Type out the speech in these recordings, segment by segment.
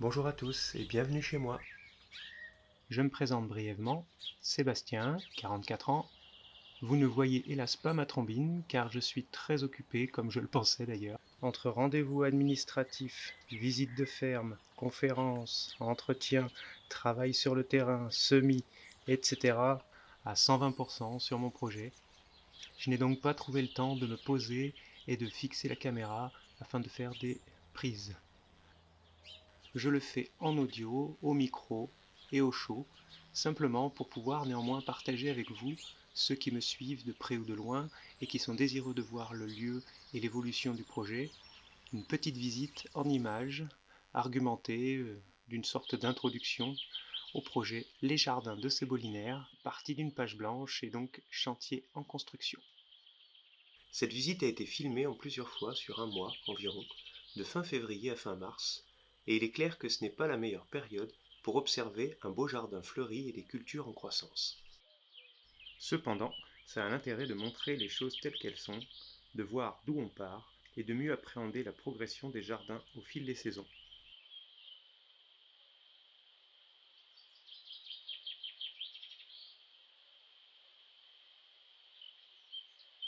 Bonjour à tous et bienvenue chez moi. Je me présente brièvement, Sébastien, 44 ans. Vous ne voyez hélas pas ma trombine car je suis très occupé, comme je le pensais d'ailleurs. Entre rendez-vous administratifs, visites de ferme, conférences, entretiens, travail sur le terrain, semis, etc. à 120% sur mon projet. Je n'ai donc pas trouvé le temps de me poser et de fixer la caméra afin de faire des prises. Je le fais en audio, au micro et au chaud, simplement pour pouvoir néanmoins partager avec vous, ceux qui me suivent de près ou de loin et qui sont désireux de voir le lieu et l'évolution du projet, une petite visite en images, argumentée, d'une sorte d'introduction au projet Les Jardins de Sébolinaire, partie d'une page blanche et donc chantier en construction. Cette visite a été filmée en plusieurs fois sur un mois environ, de fin février à fin mars, et il est clair que ce n'est pas la meilleure période pour observer un beau jardin fleuri et des cultures en croissance. Cependant, ça a l'intérêt de montrer les choses telles qu'elles sont, de voir d'où on part et de mieux appréhender la progression des jardins au fil des saisons.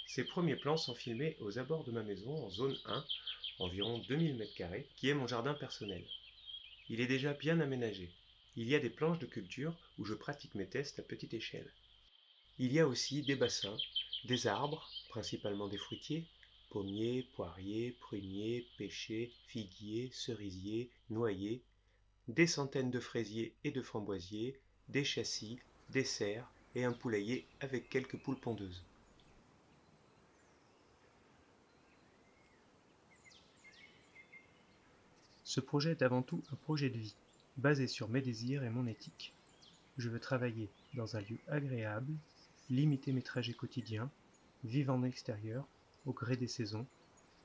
Ces premiers plans sont filmés aux abords de ma maison en zone 1, environ 2000 m², qui est mon jardin personnel. Il est déjà bien aménagé. Il y a des planches de culture où je pratique mes tests à petite échelle. Il y a aussi des bassins, des arbres, principalement des fruitiers, pommiers, poiriers, pruniers, pêchers, figuiers, cerisiers, noyers, des centaines de fraisiers et de framboisiers, des châssis, des cerfs et un poulailler avec quelques poules pondeuses. Ce projet est avant tout un projet de vie, basé sur mes désirs et mon éthique. Je veux travailler dans un lieu agréable, limiter mes trajets quotidiens, vivre en extérieur, au gré des saisons,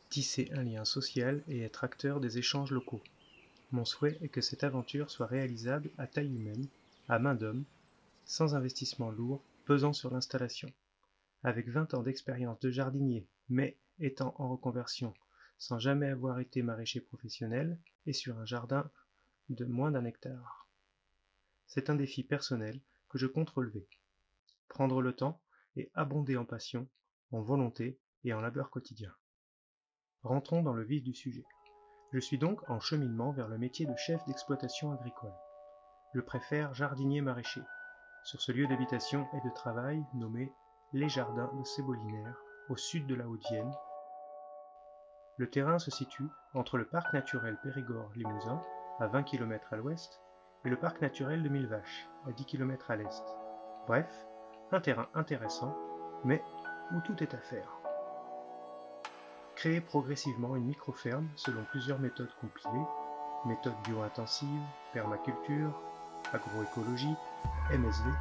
tisser un lien social et être acteur des échanges locaux. Mon souhait est que cette aventure soit réalisable à taille humaine, à main d'homme, sans investissement lourd pesant sur l'installation. Avec 20 ans d'expérience de jardinier, mais étant en reconversion, sans jamais avoir été maraîcher professionnel, et sur un jardin de moins d'1 hectare. C'est un défi personnel que je compte relever. Prendre le temps et abonder en passion, en volonté et en labeur quotidien. Rentrons dans le vif du sujet. Je suis donc en cheminement vers le métier de chef d'exploitation agricole. Je préfère jardinier maraîcher, sur ce lieu d'habitation et de travail nommé Les Jardins de Sébolinaire, au sud de la Haute-Vienne. Le terrain se situe entre le parc naturel Périgord-Limousin, à 20 km à l'ouest, et le parc naturel de Millevaches, à 10 km à l'est. Bref, un terrain intéressant, mais où tout est à faire. Créer progressivement une micro-ferme selon plusieurs méthodes compilées, méthode bio-intensive, permaculture, agroécologie, MSV,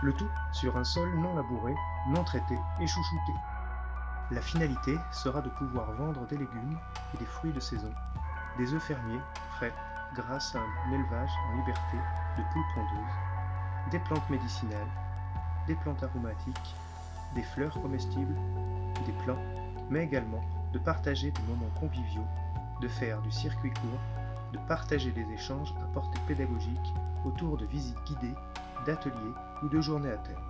le tout sur un sol non labouré, non traité et chouchouté. La finalité sera de pouvoir vendre des légumes et des fruits de saison, des œufs fermiers frais grâce à un élevage en liberté de poules pondeuses, des plantes médicinales, des plantes aromatiques, des fleurs comestibles, des plants, mais également de partager des moments conviviaux, de faire du circuit court, de partager des échanges à portée pédagogique autour de visites guidées, d'ateliers ou de journées à thème.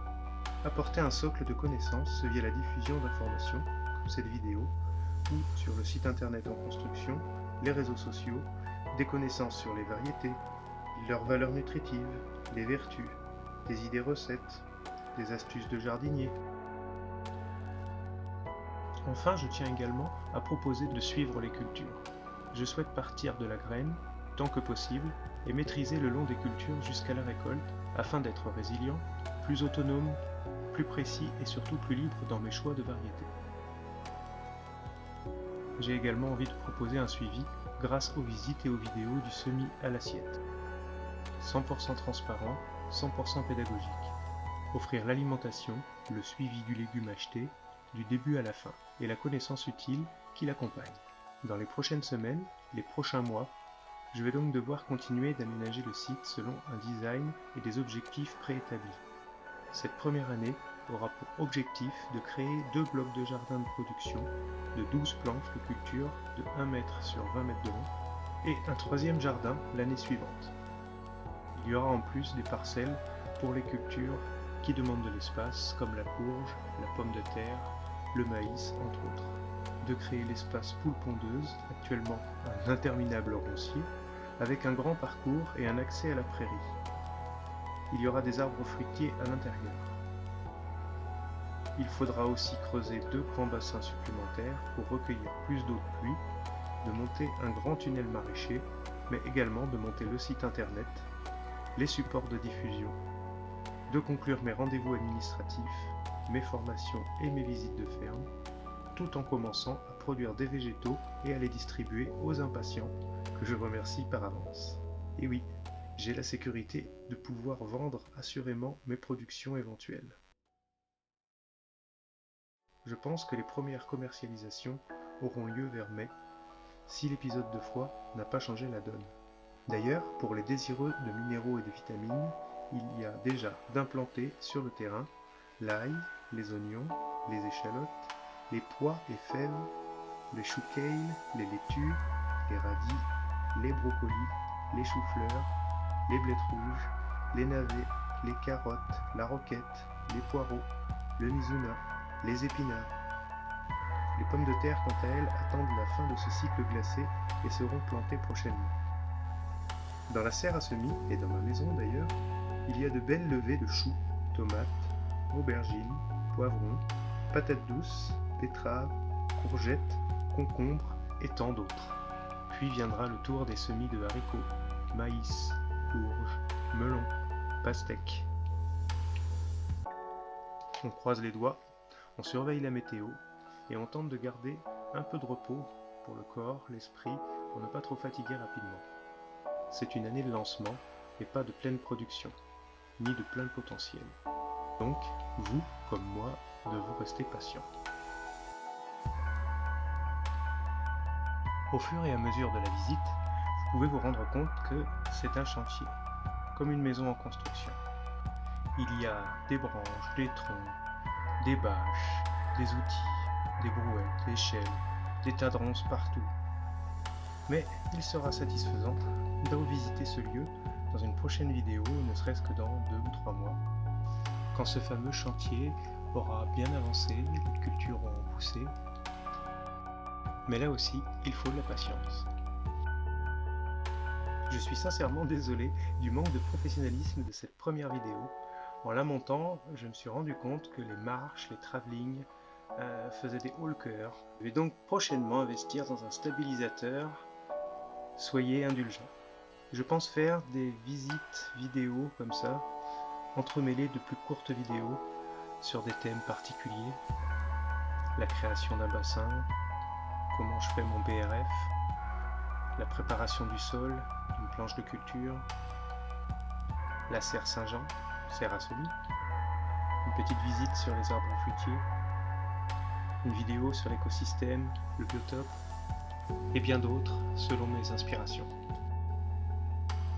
Apporter un socle de connaissances via la diffusion d'informations, comme cette vidéo, ou sur le site internet en construction, les réseaux sociaux, des connaissances sur les variétés, leurs valeurs nutritives, les vertus, des idées recettes, des astuces de jardinier. Enfin, je tiens également à proposer de suivre les cultures. Je souhaite partir de la graine, tant que possible, et maîtriser le long des cultures jusqu'à la récolte, afin d'être résilient, plus autonome, plus précis et surtout plus libre dans mes choix de variétés. J'ai également envie de proposer un suivi grâce aux visites et aux vidéos du semis à l'assiette. 100% transparent, 100% pédagogique. Offrir l'alimentation, le suivi du légume acheté, du début à la fin, et la connaissance utile qui l'accompagne. Dans les prochaines semaines, les prochains mois, je vais donc devoir continuer d'aménager le site selon un design et des objectifs préétablis. Cette première année aura pour objectif de créer 2 blocs de jardin de production de 12 planches de culture de 1 mètre sur 20 mètres de long, et un troisième jardin l'année suivante. Il y aura en plus des parcelles pour les cultures qui demandent de l'espace, comme la courge, la pomme de terre, le maïs, entre autres. De créer l'espace poule pondeuse, actuellement un interminable roncier, avec un grand parcours et un accès à la prairie. Il y aura des arbres fruitiers à l'intérieur. Il faudra aussi creuser 2 grands bassins supplémentaires pour recueillir plus d'eau de pluie, de monter un grand tunnel maraîcher, mais également de monter le site internet, les supports de diffusion, de conclure mes rendez-vous administratifs, mes formations et mes visites de ferme, tout en commençant à produire des végétaux et à les distribuer aux impatients, que je remercie par avance. Et oui, j'ai la sécurité de pouvoir vendre assurément mes productions éventuelles. Je pense que les premières commercialisations auront lieu vers mai, si l'épisode de foie n'a pas changé la donne. D'ailleurs, pour les désireux de minéraux et de vitamines, il y a déjà d'implantés sur le terrain l'ail, les oignons, les échalotes, les pois et fèves, les choux kale, les laitues, les radis, les brocolis, les choux-fleurs, les blettes rouges, les navets, les carottes, la roquette, les poireaux, le mizuna, les épinards. Les pommes de terre, quant à elles, attendent la fin de ce cycle glacé et seront plantées prochainement. Dans la serre à semis, et dans ma maison d'ailleurs, il y a de belles levées de choux, tomates, aubergines, poivrons, patates douces, betteraves, courgettes, concombres et tant d'autres. Puis viendra le tour des semis de haricots, maïs, courges, melons, pastèques. On croise les doigts, on surveille la météo et on tente de garder un peu de repos pour le corps, l'esprit, pour ne pas trop fatiguer rapidement. C'est une année de lancement et pas de pleine production, ni de plein potentiel. Donc, vous, comme moi, devez rester patient. Au fur et à mesure de la visite, vous pouvez vous rendre compte que c'est un chantier, comme une maison en construction. Il y a des branches, des troncs, des bâches, des outils, des brouettes, des échelles, des tas de ronces partout. Mais il sera satisfaisant de revisiter ce lieu dans une prochaine vidéo, ne serait-ce que dans 2 ou 3 mois, quand ce fameux chantier aura bien avancé, les cultures auront poussé. Mais là aussi, il faut de la patience. Je suis sincèrement désolé du manque de professionnalisme de cette première vidéo. En la montant, je me suis rendu compte que les marches, les travelling faisaient des hauts le cœur. Je vais donc prochainement investir dans un stabilisateur. Soyez indulgents. Je pense faire des visites vidéo comme ça, entremêlées de plus courtes vidéos sur des thèmes particuliers. La création d'un bassin, comment je fais mon BRF, la préparation du sol, d'une planche de culture, la serre Saint-Jean, serre à semis, une petite visite sur les arbres fruitiers, une vidéo sur l'écosystème, le biotope, et bien d'autres selon mes inspirations.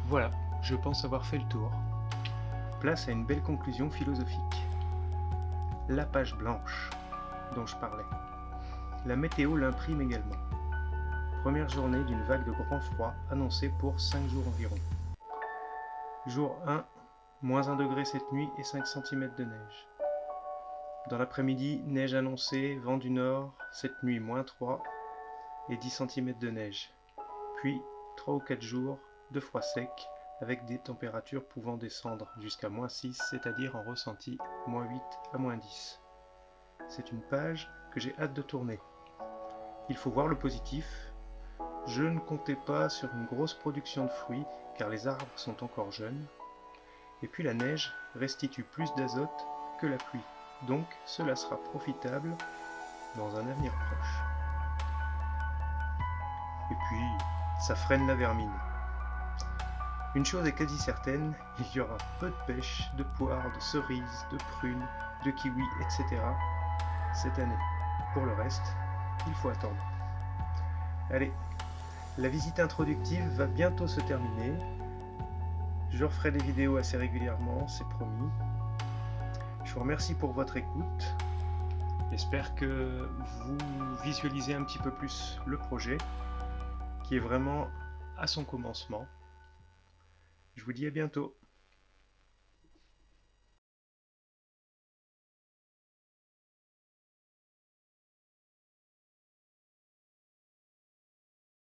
Voilà, je pense avoir fait le tour. Place à une belle conclusion philosophique. La page blanche dont je parlais. La météo l'imprime également. Première journée d'une vague de grand froid annoncée pour 5 jours environ. Jour 1, moins 1 degré cette nuit et 5 cm de neige. Dans l'après-midi, neige annoncée, vent du nord, cette nuit moins 3 et 10 cm de neige. Puis 3 ou 4 jours de froid sec avec des températures pouvant descendre jusqu'à moins 6, c'est-à-dire en ressenti moins 8 à moins 10. C'est une page que j'ai hâte de tourner. Il faut voir le positif. Je ne comptais pas sur une grosse production de fruits car les arbres sont encore jeunes. Et puis la neige restitue plus d'azote que la pluie. Donc cela sera profitable dans un avenir proche. Et puis, ça freine la vermine. Une chose est quasi certaine, il y aura peu de pêche, de poires, de cerises, de prunes, de kiwis, etc. cette année. Pour le reste, il faut attendre. Allez, la visite introductive va bientôt se terminer. Je referai des vidéos assez régulièrement, c'est promis. Je vous remercie pour votre écoute. J'espère que vous visualisez un petit peu plus le projet, qui est vraiment à son commencement. Je vous dis à bientôt.